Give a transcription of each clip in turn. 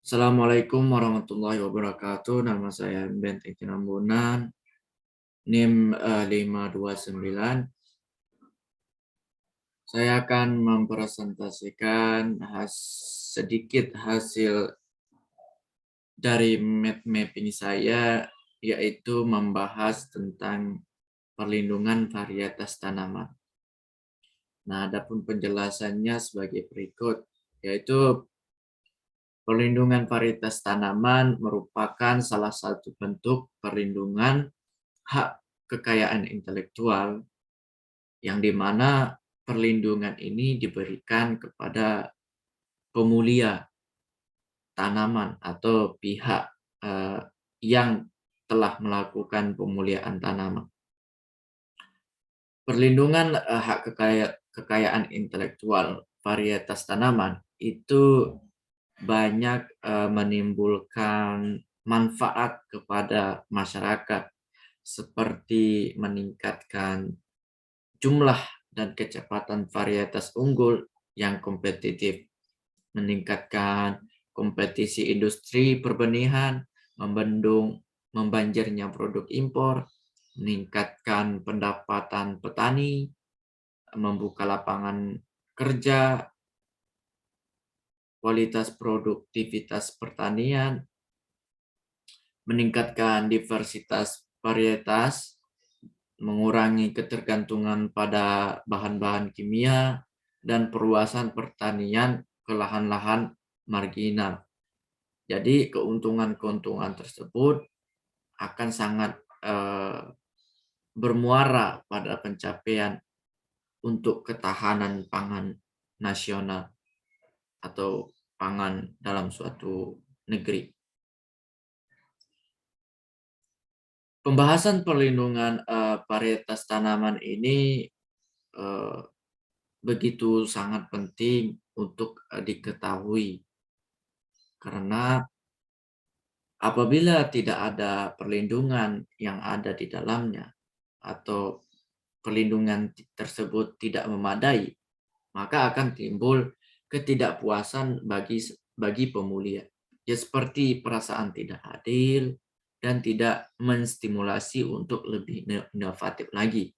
Assalamualaikum warahmatullahi wabarakatuh. Nama saya Benteng Tinambunan, NIM 529. Saya akan mempresentasikan sedikit hasil dari map mapping saya, yaitu membahas tentang perlindungan varietas tanaman. Nah, adapun penjelasannya sebagai berikut, yaitu perlindungan varietas tanaman merupakan salah satu bentuk perlindungan hak kekayaan intelektual yang dimana perlindungan ini diberikan kepada pemulia tanaman atau pihak yang telah melakukan pemuliaan tanaman. Perlindungan hak kekayaan intelektual varietas tanaman itu banyak menimbulkan manfaat kepada masyarakat, seperti meningkatkan jumlah dan kecepatan varietas unggul yang kompetitif, meningkatkan kompetisi industri perbenihan, membendung membanjirnya produk impor, meningkatkan pendapatan petani, membuka lapangan kerja, kualitas produktivitas pertanian, meningkatkan diversitas varietas, mengurangi ketergantungan pada bahan-bahan kimia, dan perluasan pertanian ke lahan-lahan marginal. Jadi keuntungan-keuntungan tersebut akan sangat bermuara pada pencapaian untuk ketahanan pangan nasional atau pangan dalam suatu negeri. Pembahasan perlindungan varietas tanaman ini begitu sangat penting untuk diketahui, karena apabila tidak ada perlindungan yang ada di dalamnya atau perlindungan tersebut tidak memadai, maka akan timbul ketidakpuasan bagi pemulia. Ya, seperti perasaan tidak adil dan tidak menstimulasi untuk lebih inovatif lagi.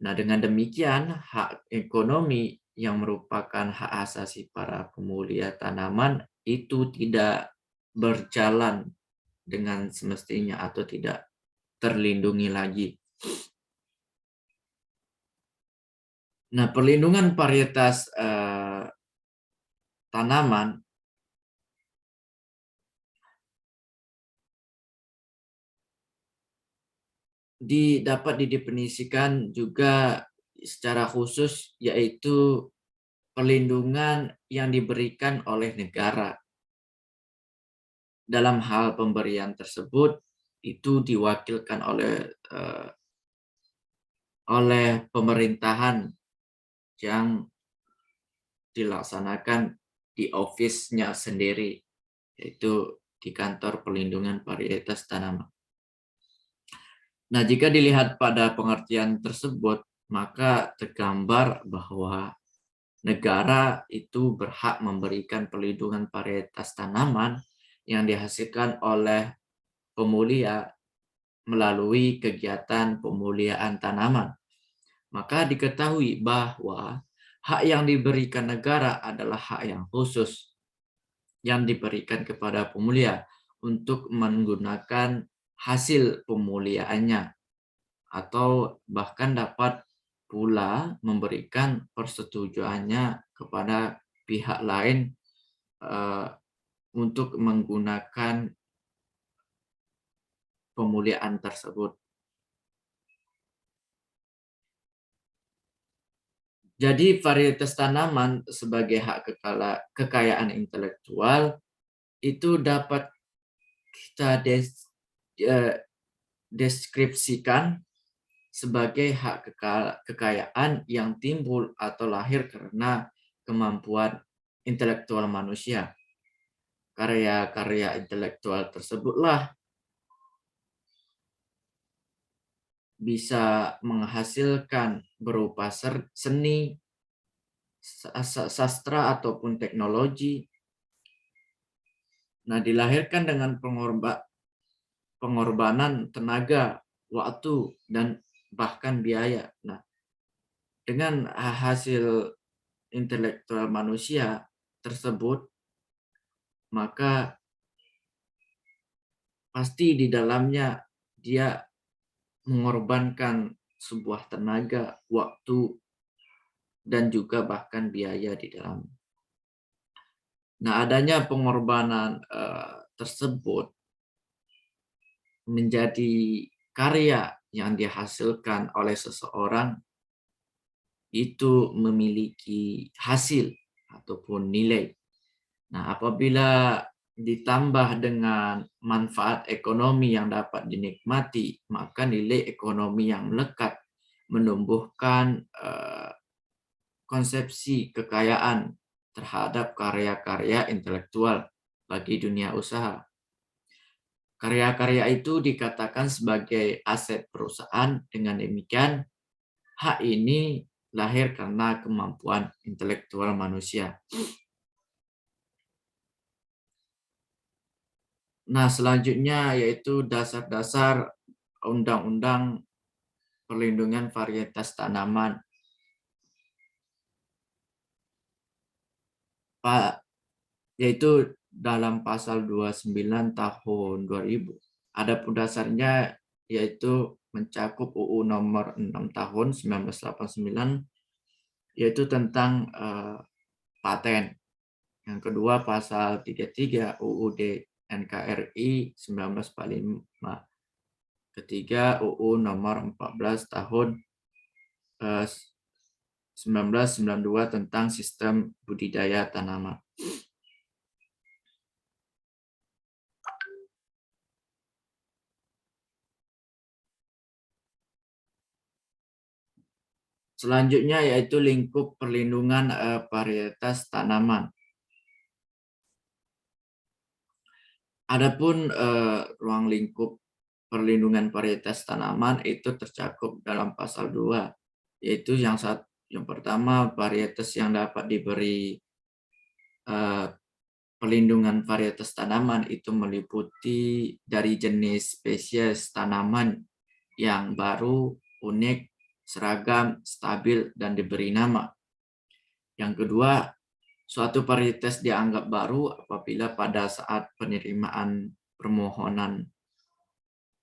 Nah, dengan demikian, hak ekonomi yang merupakan hak asasi para pemulia tanaman itu tidak berjalan dengan semestinya atau tidak terlindungi lagi. Nah, perlindungan varietas tanaman dapat didefinisikan juga secara khusus, yaitu perlindungan yang diberikan oleh negara. Dalam hal pemberian tersebut itu diwakilkan oleh pemerintahan yang dilaksanakan di office-nya sendiri, yaitu di kantor perlindungan varietas tanaman. Nah, jika dilihat pada pengertian tersebut, maka tergambar bahwa negara itu berhak memberikan perlindungan varietas tanaman yang dihasilkan oleh pemulia melalui kegiatan pemuliaan tanaman. Maka diketahui bahwa hak yang diberikan negara adalah hak yang khusus yang diberikan kepada pemulia untuk menggunakan hasil pemuliaannya, atau bahkan dapat pula memberikan persetujuannya kepada pihak lain untuk menggunakan pemuliaan tersebut. Jadi varietas tanaman sebagai hak kekayaan intelektual itu dapat kita deskripsikan sebagai hak kekayaan yang timbul atau lahir karena kemampuan intelektual manusia. Karya-karya intelektual tersebutlah bisa menghasilkan berupa seni, sastra ataupun teknologi, Nah, dilahirkan dengan pengorbanan tenaga, waktu, dan bahkan biaya. Nah, dengan hasil intelektual manusia tersebut, maka pasti di dalamnya dia mengorbankan sebuah tenaga, waktu, dan juga bahkan biaya di dalam. Nah, adanya pengorbanan tersebut menjadi karya yang dihasilkan oleh seseorang itu memiliki hasil ataupun nilai. Nah, apabila ditambah dengan manfaat ekonomi yang dapat dinikmati, maka nilai ekonomi yang melekat menumbuhkan konsepsi kekayaan terhadap karya-karya intelektual bagi dunia usaha. Karya-karya itu dikatakan sebagai aset perusahaan. Dengan demikian, hak ini lahir karena kemampuan intelektual manusia. Nah, selanjutnya yaitu dasar-dasar Undang-Undang Perlindungan Varietas Tanaman. Yaitu dalam pasal 29 tahun 2000. Adapun dasarnya yaitu mencakup UU nomor 6 tahun 1989, yaitu tentang paten. Yang kedua pasal 33 UUD NKRI 1945. Ketiga UU nomor 14 tahun 1992 tentang sistem budidaya tanaman. Selanjutnya yaitu lingkup perlindungan varietas tanaman. Adapun ruang lingkup perlindungan varietas tanaman itu tercakup dalam pasal 2, yaitu yang pertama, varietas yang dapat diberi perlindungan varietas tanaman itu meliputi dari jenis spesies tanaman yang baru, unik, seragam, stabil, dan diberi nama. Yang kedua, suatu varietas dianggap baru apabila pada saat penerimaan permohonan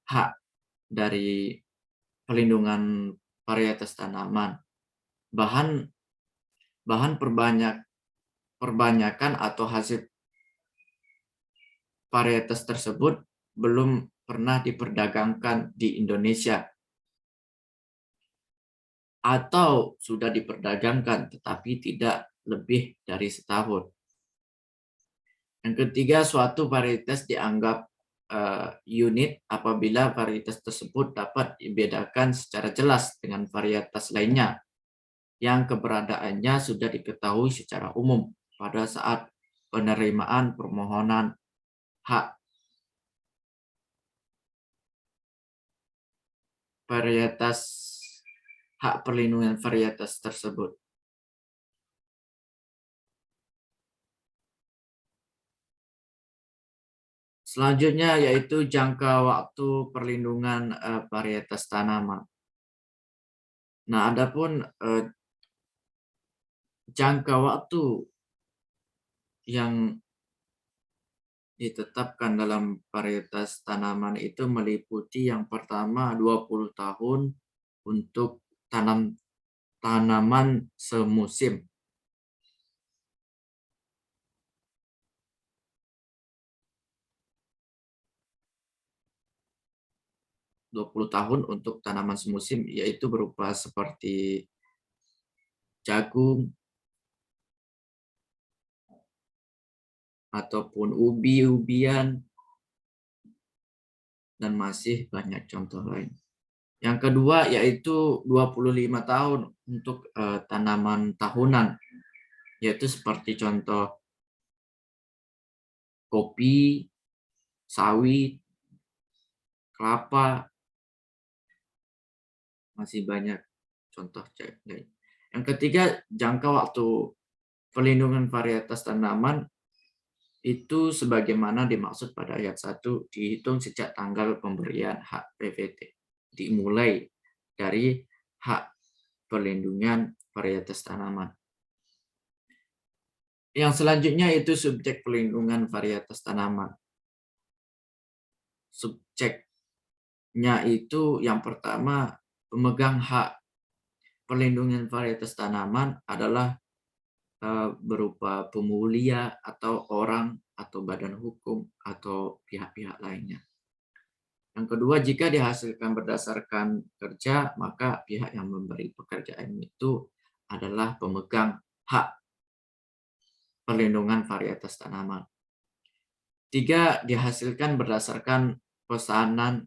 hak dari perlindungan varietas tanaman, bahan perbanyakan atau hasil varietas tersebut belum pernah diperdagangkan di Indonesia atau sudah diperdagangkan tetapi tidak lebih dari setahun. Yang ketiga, suatu varietas dianggap unit apabila varietas tersebut dapat dibedakan secara jelas dengan varietas lainnya yang keberadaannya sudah diketahui secara umum pada saat penerimaan permohonan hak perlindungan varietas tersebut. Selanjutnya yaitu jangka waktu perlindungan varietas tanaman. Nah, adapun jangka waktu yang ditetapkan dalam varietas tanaman itu meliputi yang pertama 20 tahun untuk tanaman semusim. 20 tahun untuk tanaman semusim, yaitu berupa seperti jagung ataupun ubi-ubian dan masih banyak contoh lain. Yang kedua yaitu 25 tahun untuk tanaman tahunan, yaitu seperti contoh kopi, sawit, kelapa, masih banyak contoh lain. Yang ketiga, jangka waktu perlindungan varietas tanaman itu sebagaimana dimaksud pada ayat 1 dihitung sejak tanggal pemberian hak PVT. Dimulai dari hak perlindungan varietas tanaman. Yang selanjutnya itu subjek perlindungan varietas tanaman. Subjeknya itu yang pertama, pemegang hak perlindungan varietas tanaman adalah berupa pemulia atau orang atau badan hukum atau pihak-pihak lainnya. Yang kedua, jika dihasilkan berdasarkan kerja, maka pihak yang memberi pekerjaan itu adalah pemegang hak perlindungan varietas tanaman. 3, dihasilkan berdasarkan pesanan,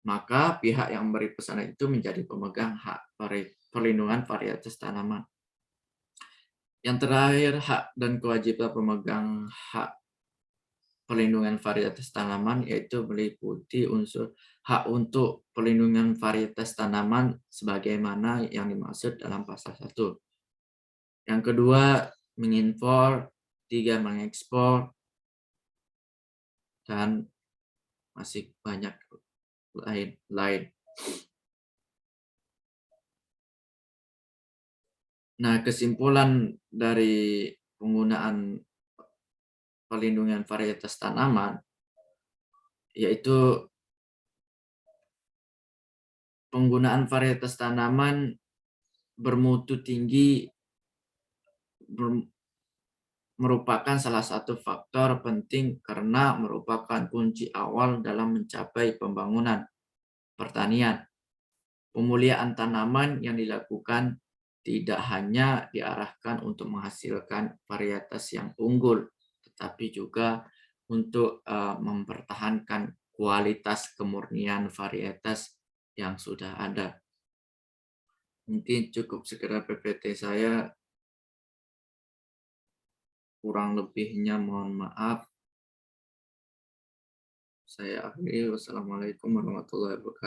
maka pihak yang memberi pesanan itu menjadi pemegang hak perlindungan varietas tanaman. Yang terakhir, hak dan kewajiban pemegang hak perlindungan varietas tanaman yaitu meliputi unsur hak untuk perlindungan varietas tanaman sebagaimana yang dimaksud dalam pasal 1. Yang kedua, mengimpor, 3, mengekspor, dan masih banyak lain. Nah, kesimpulan dari penggunaan perlindungan varietas tanaman yaitu penggunaan varietas tanaman bermutu tinggi merupakan salah satu faktor penting karena merupakan kunci awal dalam mencapai pembangunan pertanian. Pemuliaan tanaman yang dilakukan tidak hanya diarahkan untuk menghasilkan varietas yang unggul, tetapi juga untuk mempertahankan kualitas kemurnian varietas yang sudah ada. Mungkin cukup sekedar PPT saya, kurang lebihnya mohon maaf. Saya akhiri. Wassalamualaikum warahmatullahi wabarakatuh.